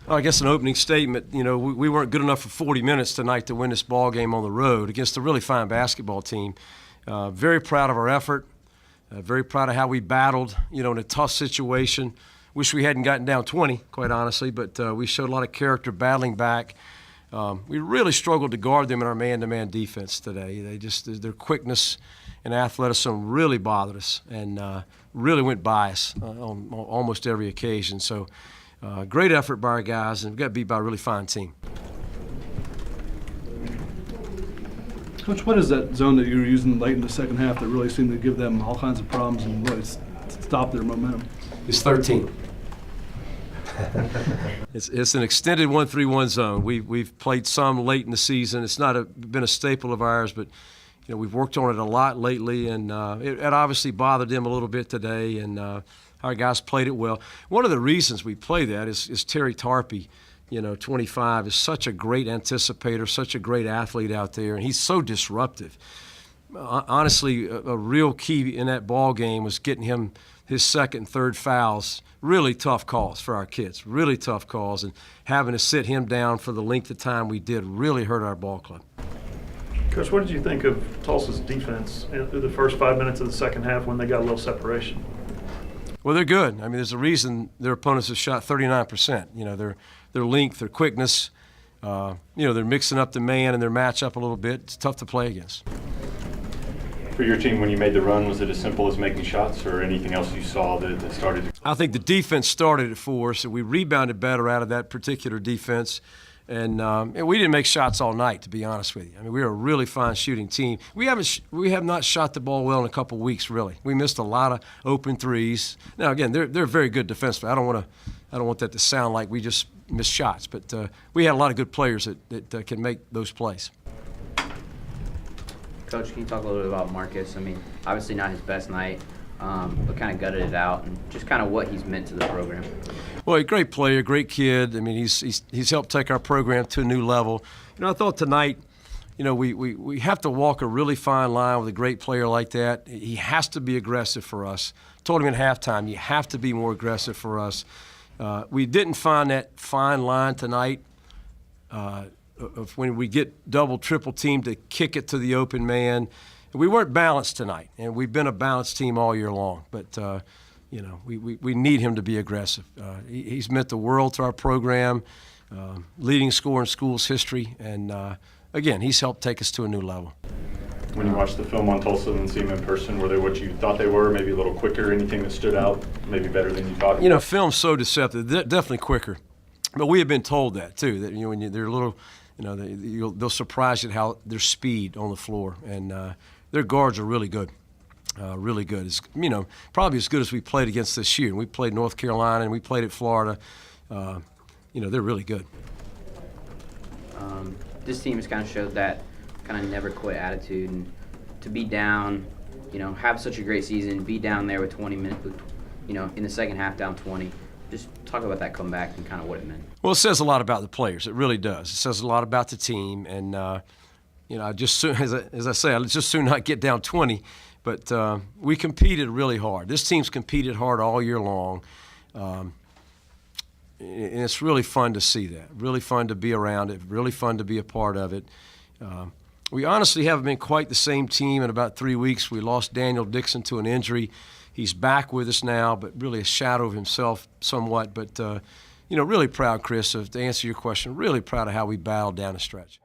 I guess an opening statement, we weren't good enough for 40 minutes tonight to win this ball game on the road against a really fine basketball team. Very proud of our effort, very proud of how we battled, in a tough situation. Wish we hadn't gotten down 20, quite honestly, but we showed a lot of character battling back. We really struggled to guard them in our man-to-man defense today. Their quickness and athleticism really bothered us and really went by us on almost every occasion. So. Great effort by our guys, and we got beat by a really fine team. Coach, what is that zone that you were using late in the second half that really seemed to give them all kinds of problems and really stop their momentum? It's 13. It's an extended 1-3-1 zone. We've played some late in the season. It's not been a staple of ours, but we've worked on it a lot lately, and it obviously bothered them a little bit today. And our guys played it well. One of the reasons we play that is Terry Tarpey, 25, is such a great anticipator, such a great athlete out there, and he's so disruptive. Honestly, a real key in that ball game was getting him his second and third fouls. Really tough calls for our kids, really tough calls, and having to sit him down for the length of time we did really hurt our ball club. Coach, what did you think of Tulsa's defense through the first 5 minutes of the second half when they got a little separation? Well, they're good. I mean, there's a reason their opponents have shot 39%. Their length, their quickness, they're mixing up the man and their matchup a little bit. It's tough to play against. For your team, when you made the run, was it as simple as making shots or anything else you saw that started to? I think the defense started it for us, and we rebounded better out of that particular defense. And we didn't make shots all night, to be honest with you. I mean, we were a really fine shooting team. We have not shot the ball well in a couple weeks, really. We missed a lot of open threes. Now, again, they're very good defensively. I don't want that to sound like we just missed shots, but we had a lot of good players that can make those plays. Coach, can you talk a little bit about Marcus? I mean, obviously not his best night, but kind of gutted it out, and just kind of what he's meant to the program. Well, a great player, great kid. I mean, he's helped take our program to a new level. I thought tonight, we have to walk a really fine line with a great player like that. He has to be aggressive for us. Told him at halftime, you have to be more aggressive for us. We didn't find that fine line tonight of when we get double, triple teamed to kick it to the open man. We weren't balanced tonight, and we've been a balanced team all year long. But we need him to be aggressive. He's meant the world to our program, leading scorer in school's history, and again, he's helped take us to a new level. When you watched the film on Tulsa and see him in person, were they what you thought they were, maybe a little quicker, anything that stood out, maybe better than you thought? Film's so deceptive, definitely quicker. But we have been told that, too, that when they're a little, they'll surprise you at how their speed on the floor, and their guards are really good. Really good. It's, probably as good as we played against this year. We played North Carolina and we played at Florida. They're really good. This team has kind of showed that kind of never quit attitude, and to be down, have such a great season, be down there with 20 minutes, in the second half down 20. Just talk about that comeback and kind of what it meant. Well, it says a lot about the players. It really does. It says a lot about the team, and just soon, as I say, I'd just soon not get down 20. But we competed really hard. This team's competed hard all year long, and it's really fun to see that, really fun to be around it, really fun to be a part of it. We honestly haven't been quite the same team in about 3 weeks. We lost Daniel Dixon to an injury. He's back with us now, but really a shadow of himself somewhat. But, really proud, Chris, to answer your question, really proud of how we battled down the stretch.